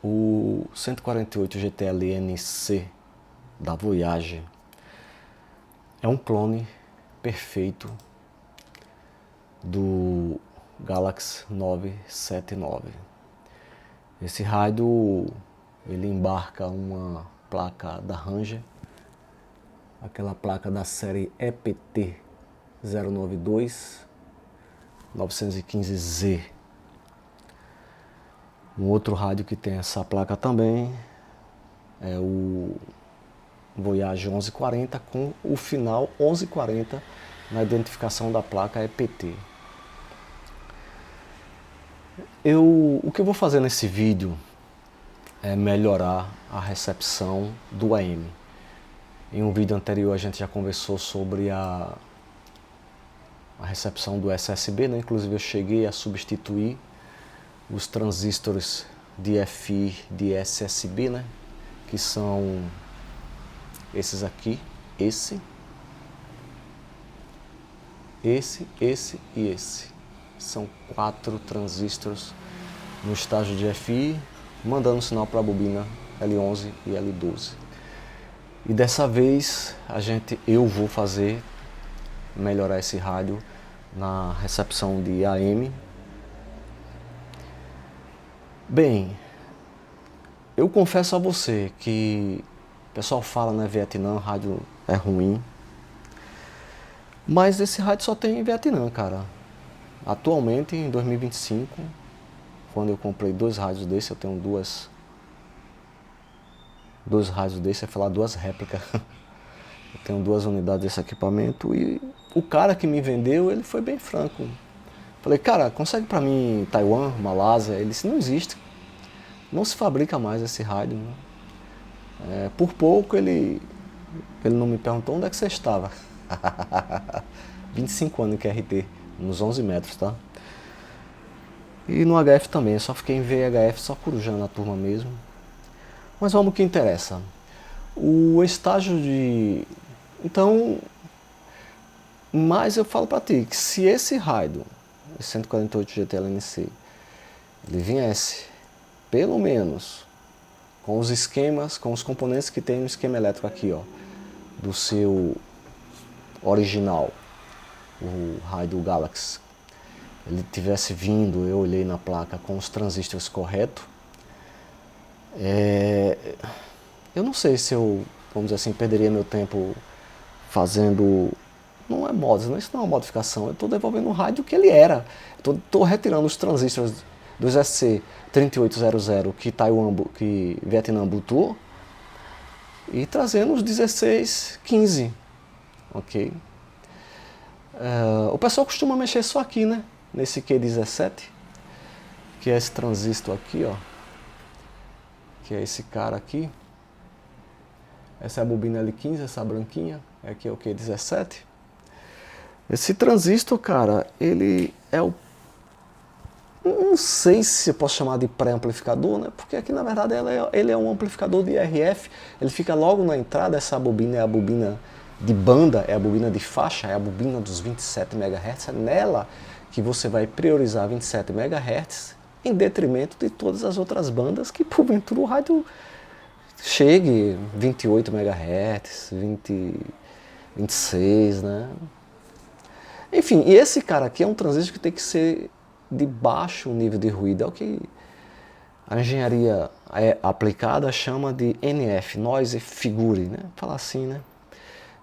O 148 GTL-NC da Voyager é um clone perfeito do Galaxy 979. Esse rádio ele embarca uma placa da Ranger, aquela placa da série EPT 092 915Z. Um outro rádio que tem essa placa também é o Voyager 1140 com o final 1140 na identificação da placa EPT. O que eu vou fazer nesse vídeo é melhorar a recepção do AM. Em um vídeo anterior a gente já conversou sobre a recepção do SSB, né? Inclusive eu cheguei a substituir os transistores de FI de SSB, né? Que são esses aqui, esse e esse. São 4 transistores no estágio de FI, mandando sinal para a bobina L11 e L12. E dessa vez eu vou melhorar esse rádio na recepção de AM. Bem, eu confesso a você que o pessoal fala, né, Vietnã, rádio é ruim. Mas esse rádio só tem em Vietnã, cara. Atualmente, em 2025, quando eu comprei 2 rádios desse, eu tenho dois rádios desse, é falar 2 réplicas. Eu tenho 2 unidades desse equipamento e o cara que me vendeu, ele foi bem franco. Falei, cara, consegue pra mim Taiwan, Malásia? Ele disse, não existe. Não se fabrica mais esse rádio. Né? Por pouco ele não me perguntou onde é que você estava. 25 anos em QRT, nos 11 metros, tá? E no HF também, eu só fiquei em VHF, só corujando a turma mesmo. Mas vamos ao que interessa. O estágio de... Então, mas eu falo pra ti que se esse rádio, esse 148 GTL-NC, ele viesse, pelo menos, com os esquemas, com os componentes que tem no esquema elétrico aqui, ó, do seu original, o rádio Galaxy, ele tivesse vindo, eu olhei na placa com os transistores corretos, eu não sei se eu, vamos dizer assim, perderia meu tempo fazendo, não é mods, isso não é uma modificação, eu estou devolvendo o rádio que ele era, estou retirando os transistores dos SC3800 que Vietnã botou e trazendo os 1615, ok? O pessoal costuma mexer só aqui, né? Nesse Q17, que é esse transistor aqui, ó, que é esse cara aqui. Essa é a bobina L15, essa branquinha, aqui é o Q17. Esse transistor, cara, ele é o... Não sei se eu posso chamar de pré-amplificador, né? Porque aqui na verdade ele é um amplificador de RF, ele fica logo na entrada, essa bobina é a bobina de banda, é a bobina de faixa, é a bobina dos 27 MHz, é nela que você vai priorizar 27 MHz em detrimento de todas as outras bandas que porventura o rádio chegue 28 MHz, 26, né? Enfim, e esse cara aqui é um transistor que tem que ser de baixo nível de ruído, é o que a engenharia aplicada chama de NF, Noise Figure, né? Falar assim, né?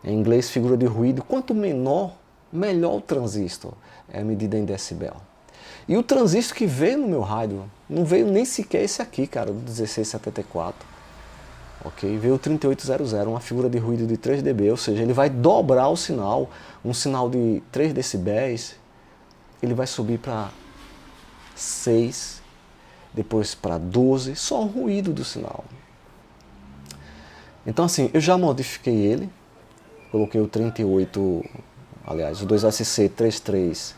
Em inglês, figura de ruído. Quanto menor, melhor o transistor. É a medida em decibel. E o transistor que veio no meu rádio, não veio nem sequer esse aqui, cara, do 1674. Ok? Veio o 3800, uma figura de ruído de 3 dB, ou seja, ele vai dobrar o sinal, um sinal de 3 decibéis, ele vai subir para 6, depois para 12, só um ruído do sinal. Então assim, eu já modifiquei ele, coloquei o 38, aliás, o 2SC3355,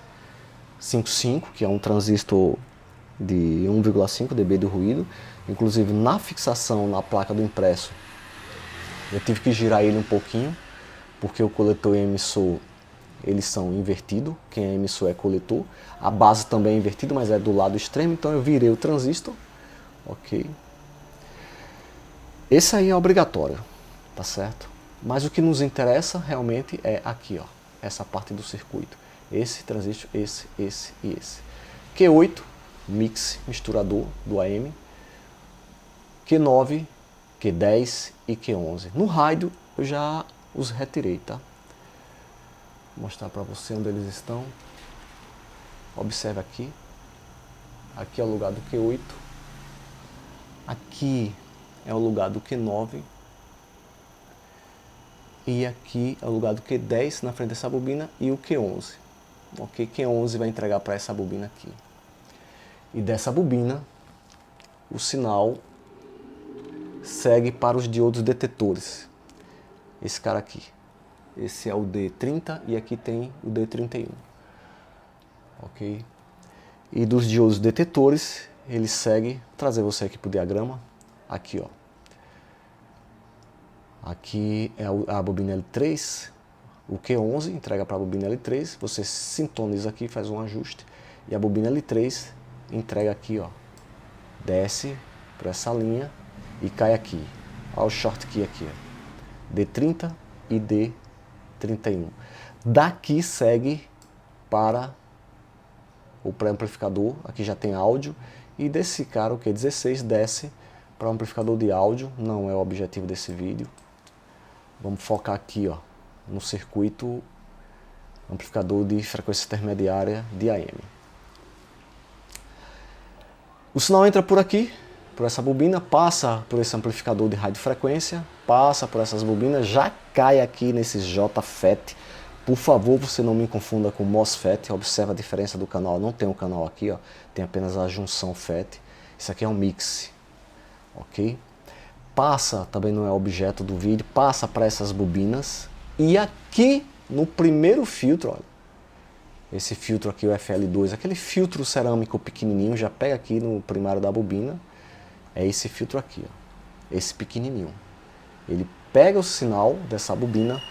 que é um transistor de 1,5 dB de ruído. Inclusive na fixação na placa do impresso, eu tive que girar ele um pouquinho, porque o coletor e emissor, eles são invertidos, quem é emissor é coletor. A base também é invertida, mas é do lado extremo, então eu virei o transistor, ok? Esse aí é obrigatório, tá certo? Mas o que nos interessa realmente é aqui, ó, essa parte do circuito. Esse transistor, esse e esse. Q8, mix, misturador do AM. Q9, Q10 e Q11. No rádio eu já os retirei, tá? Vou mostrar para você onde eles estão. Observe aqui. Aqui é o lugar do Q8. Aqui é o lugar do Q9. E aqui é o lugar do Q10 na frente dessa bobina e o Q11. Ok? Q11 vai entregar para essa bobina aqui. E dessa bobina, o sinal segue para os diodos detetores. Esse cara aqui. Esse é o D30 e aqui tem o D31. Ok? E dos diodos detetores, ele segue, vou trazer você aqui para o diagrama. Aqui, ó. Aqui é a bobina L3, o Q11 entrega para a bobina L3, você sintoniza aqui, faz um ajuste, e a bobina L3 entrega aqui, ó, desce para essa linha e cai aqui. Olha o short key aqui, ó, D30 e D31. Daqui segue para o pré-amplificador, aqui já tem áudio, e desse cara, o Q16, desce para o amplificador de áudio, não é o objetivo desse vídeo. Vamos focar aqui, ó, no circuito amplificador de frequência intermediária de AM. O sinal entra por aqui, por essa bobina, passa por esse amplificador de radiofrequência, passa por essas bobinas, já cai aqui nesses JFET. Por favor, você não me confunda com MOSFET, observa a diferença do canal, não tem um canal aqui, ó, tem apenas a junção FET. Isso aqui é um mix, ok? Passa, também não é objeto do vídeo, passa para essas bobinas e aqui no primeiro filtro, olha, esse filtro aqui, o FL2, aquele filtro cerâmico pequenininho, já pega aqui no primário da bobina, é esse filtro aqui, ó, esse pequenininho. Ele pega o sinal dessa bobina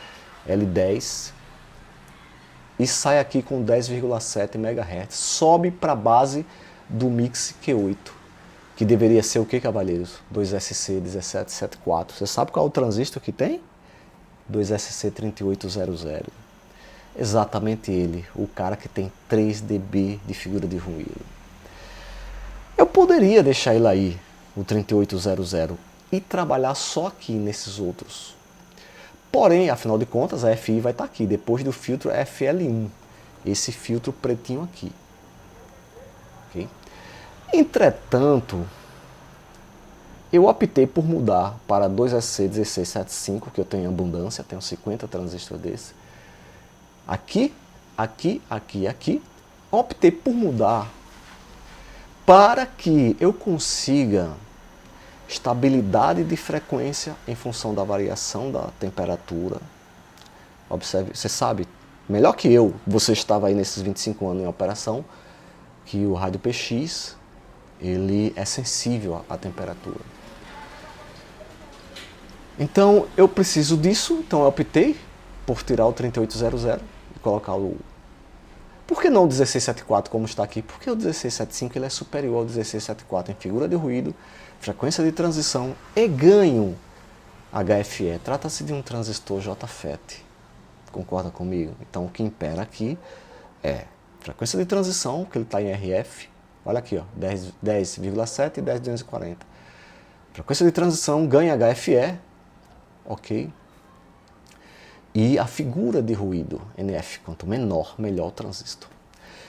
L10 e sai aqui com 10,7 MHz, sobe para a base do mix Q8. Que deveria ser o que, cavalheiros? 2SC1774. Você sabe qual é o transistor que tem? 2SC3800. Exatamente ele, o cara que tem 3 dB de figura de ruído. Eu poderia deixar ele aí, o 3800, e trabalhar só aqui nesses outros. Porém, afinal de contas, a FI vai estar aqui, depois do filtro FL1. Esse filtro pretinho aqui. Ok? Entretanto, eu optei por mudar para 2SC1675, que eu tenho em abundância, tenho 50 transistores desse. Aqui, aqui, aqui, aqui. Optei por mudar para que eu consiga estabilidade de frequência em função da variação da temperatura. Observe, você sabe, melhor que eu, você estava aí nesses 25 anos em operação, que o rádio PX ele é sensível à temperatura. Então eu preciso disso, então eu optei por tirar o 3800 e colocar o... Por que não o 1674 como está aqui? Porque o 1675 ele é superior ao 1674 em figura de ruído, frequência de transição e ganho HFE. Trata-se de um transistor JFET. Concorda comigo? Então o que impera aqui é frequência de transição, que ele está em RF. Olha aqui, ó, 10,7 e 10,240. Frequência de transição ganha HFE, ok? E a figura de ruído, NF, quanto menor, melhor o transistor.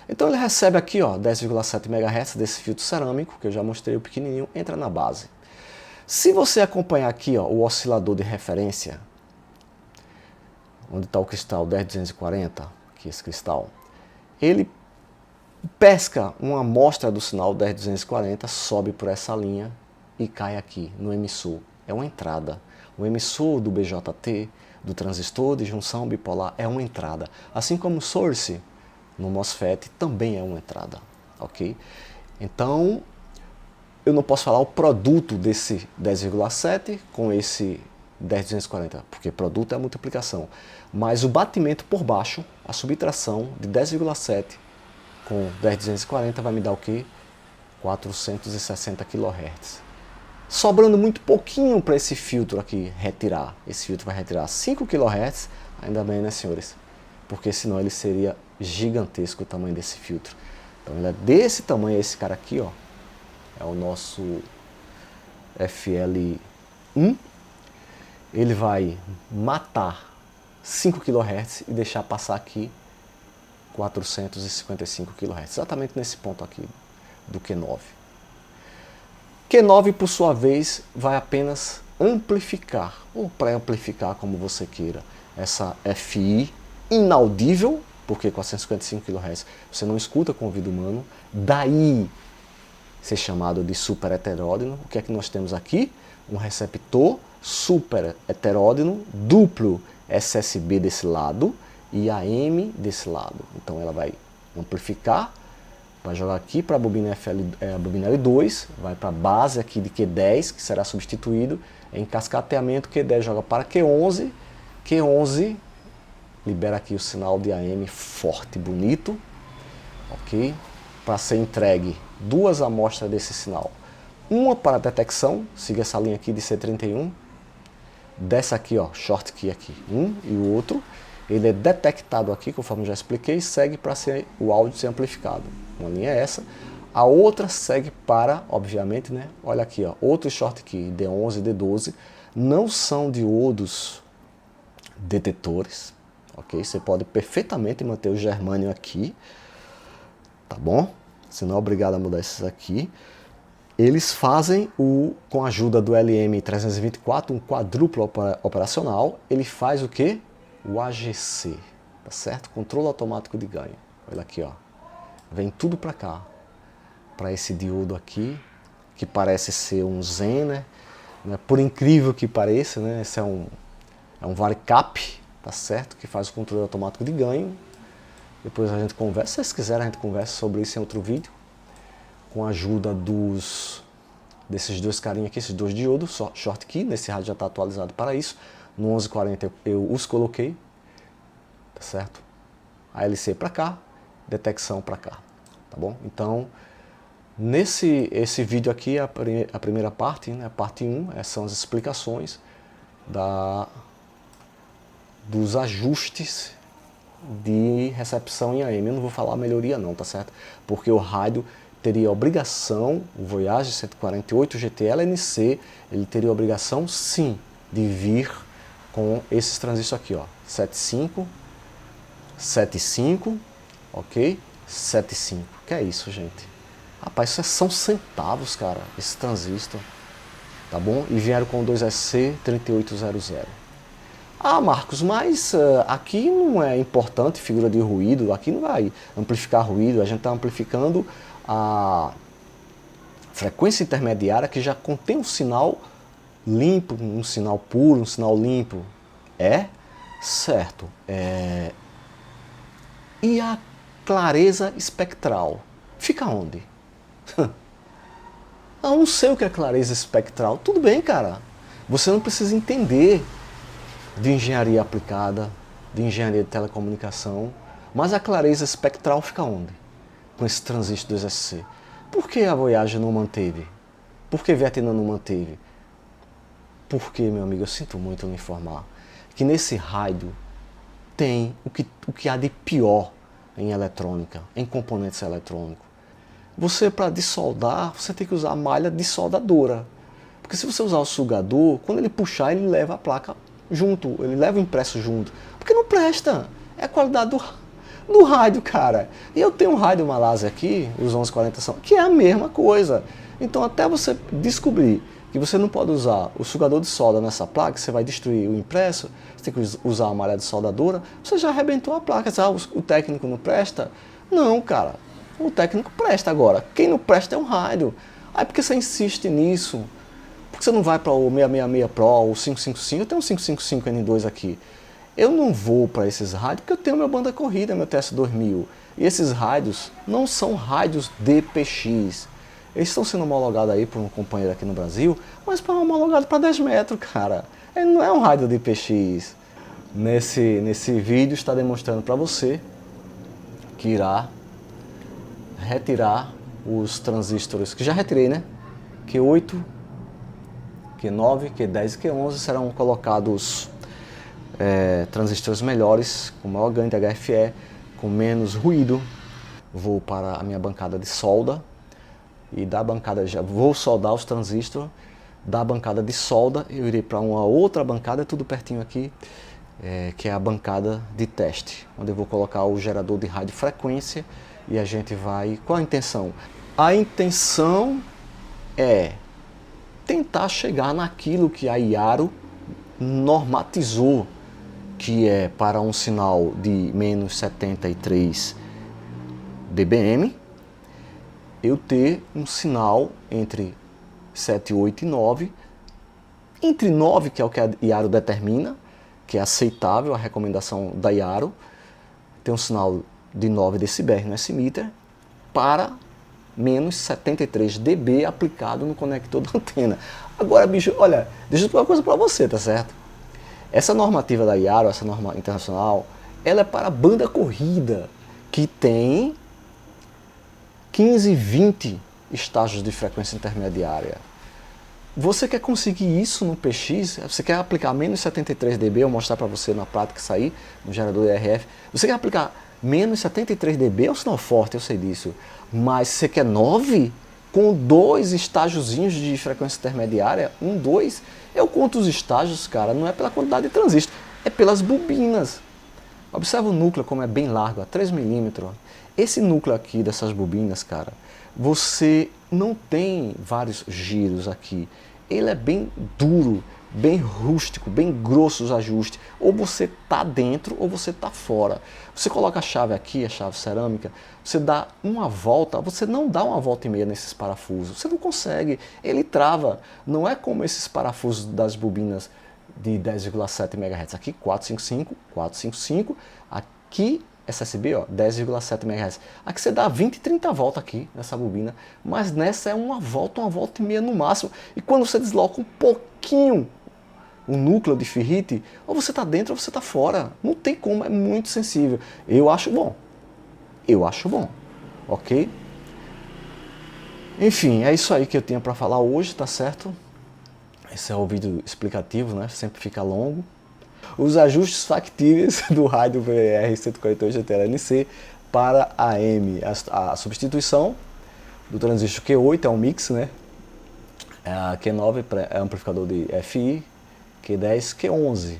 Então ele recebe aqui, ó, 10,7 MHz desse filtro cerâmico, que eu já mostrei o pequenininho, entra na base. Se você acompanhar aqui, ó, o oscilador de referência, onde está o cristal 10240, aqui esse cristal, ele pesca uma amostra do sinal 10240, sobe por essa linha e cai aqui no emissor. É uma entrada. O emissor do BJT, do transistor de junção bipolar, é uma entrada. Assim como o source no MOSFET também é uma entrada. Ok? Então, eu não posso falar o produto desse 10,7 com esse 10,240, porque produto é a multiplicação. Mas o batimento por baixo, a subtração de 10,7 com 10,240 vai me dar o quê? 460 kHz. sobrando muito pouquinho para esse filtro aqui retirar. Esse filtro vai retirar 5 kHz, ainda bem, né, senhores? Porque senão ele seria gigantesco o tamanho desse filtro. Então ele é desse tamanho, esse cara aqui, ó, é o nosso FL1. Ele vai matar 5 kHz e deixar passar aqui 455 kHz, exatamente nesse ponto aqui do Q9. Q9, por sua vez, vai apenas amplificar, ou pré-amplificar, como você queira, essa FI inaudível, porque 455 kHz você não escuta com o ouvido humano, daí ser chamado de super heteródino. O que é que nós temos aqui? Um receptor super heteródino, duplo SSB desse lado e AM desse lado. Então ela vai amplificar, vai jogar aqui para a bobina bobina L2, vai para a base aqui de Q10, que será substituído em cascateamento. Q10 joga para Q11, Q11 libera aqui o sinal de AM forte, bonito, ok? Para ser entregue duas amostras desse sinal. Uma para detecção, siga essa linha aqui de C31, dessa aqui, ó, short key aqui, e o outro, ele é detectado aqui, conforme já expliquei, segue para o áudio ser amplificado. Uma linha é essa, a outra segue para, obviamente, né, olha aqui, ó, outro short key, D11 e D12, não são diodos detetores, ok? Você pode perfeitamente manter o germânio aqui, tá bom? Você não é obrigado a mudar esses aqui. Eles fazem, com a ajuda do LM324, um quadruplo operacional, ele faz o quê? O AGC, tá certo? Controle automático de ganho. Olha aqui, ó. Vem tudo para cá, para esse diodo aqui, que parece ser um Zen, né? Por incrível que pareça, né? Esse é um varicap, tá certo? Que faz o controle automático de ganho. Depois a gente conversa, se vocês quiserem a gente conversa sobre isso em outro vídeo, com a ajuda desses dois carinhas aqui, esses dois diodos, short key, nesse rádio já está atualizado para isso. No 1140 eu os coloquei, tá certo? ALC para cá, detecção para cá, tá bom? Então, esse vídeo aqui, a primeira parte, né, parte 1, são as explicações dos ajustes de recepção em AM. Eu não vou falar melhoria não, tá certo? Porque o rádio teria obrigação, o Voyage 148 GT-LNC, ele teria obrigação sim de vir com esses transistores aqui, ó, 75, 75, ok? 75, que é isso, gente? Rapaz, isso são centavos, cara, esse transistor, tá bom? E vieram com o 2SC3800. Ah, Marcos, mas aqui não é importante figura de ruído, aqui não vai amplificar ruído, a gente está amplificando a frequência intermediária que já contém um sinal limpo, um sinal puro, um sinal limpo. É? Certo. E a clareza espectral? Fica onde? Eu não sei o que é clareza espectral. Tudo bem, cara. Você não precisa entender de engenharia aplicada, de engenharia de telecomunicação, mas a clareza espectral fica onde? Com esse transistor 2SC. Por que a Voyage não manteve? Por que a Vietnã não manteve? Porque, meu amigo, eu sinto muito lhe informar que nesse rádio tem o que há de pior em eletrônica, em componentes eletrônicos. Você, para dissoldar, você tem que usar a malha dissoldadora. Porque se você usar o sugador, quando ele puxar, ele leva a placa junto, ele leva o impresso junto. Porque não presta. É a qualidade do rádio, cara. E eu tenho um rádio Malásia aqui, os 1140 são, que é a mesma coisa. Então até você descobrir que você não pode usar o sugador de solda nessa placa, você vai destruir o impresso, você tem que usar a malha de soldadora, você já arrebentou a placa. O técnico não presta? Não, cara. O técnico presta agora. Quem não presta é um rádio. Aí por que você insiste nisso? Por que você não vai para o 666 Pro, o 555? Eu tenho um 555 N2 aqui. Eu não vou para esses rádios porque eu tenho meu banda corrida, meu TS2000. E esses rádios não são rádios DPX. Eles estão sendo homologados aí por um companheiro aqui no Brasil, mas para homologado para 10 metros, cara. Ele não é um rádio DPX. Nesse vídeo está demonstrando para você que irá retirar os transistores, que já retirei, né? Q8, Q9, Q10 e Q11 serão colocados transistores melhores, com maior ganho de HFE, com menos ruído. Vou para a minha bancada de solda e da bancada já vou soldar os transistores. Da bancada de solda eu irei para uma outra bancada, tudo pertinho aqui, que é a bancada de teste, onde eu vou colocar o gerador de radiofrequência e a gente vai... Qual a intenção? A intenção é tentar chegar naquilo que a Iaro normatizou, que é para um sinal de menos 73 dBm, eu ter um sinal entre 7, 8 e 9, entre 9, que é o que a Iaro determina, que é aceitável, a recomendação da Iaro, tem um sinal de 9 decibéis no S-meter, para menos 73 dB aplicado no conector da antena. Agora, bicho, olha, deixa eu falar uma coisa para você, tá certo? Essa normativa da Iaro, essa norma internacional, ela é para banda corrida, que tem 15, 20 estágios de frequência intermediária. Você quer conseguir isso no PX? Você quer aplicar menos 73 dB? Eu vou mostrar para você na prática sair no gerador RF. Você quer aplicar menos 73 dB? É um sinal forte, eu sei disso. Mas você quer 9? Com 2 estágiozinhos de frequência intermediária? 1, 2? Eu conto os estágios, cara, não é pela quantidade de transistor, é pelas bobinas. Observa o núcleo como é bem largo, 3 milímetros. Esse núcleo aqui dessas bobinas, cara, você não tem vários giros aqui. Ele é bem duro, bem rústico, bem grosso os ajustes. Ou você tá dentro ou você tá fora. Você coloca a chave aqui, a chave cerâmica, você dá uma volta, você não dá uma volta e meia nesses parafusos. Você não consegue, ele trava. Não é como esses parafusos das bobinas de 10,7 MHz. Aqui 455, 455, aqui SSB, ó, 10,7 MHz. Aqui você dá 20, 30 voltas aqui nessa bobina, mas nessa é uma volta e meia no máximo. E quando você desloca um pouquinho o núcleo de ferrite, ou você está dentro ou você está fora. Não tem como, é muito sensível. Eu acho bom. Eu acho bom. Ok? Enfim, é isso aí que eu tinha para falar hoje, tá certo? Esse é o vídeo explicativo, né? Sempre fica longo. Os ajustes factíveis do rádio VR148 GTLNC para AM. A substituição do transistor Q8 é um mix, né? A Q9 é amplificador de FI, Q10, Q11.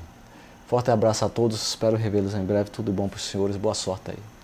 Forte abraço a todos, espero revê-los em breve. Tudo bom para os senhores, boa sorte aí.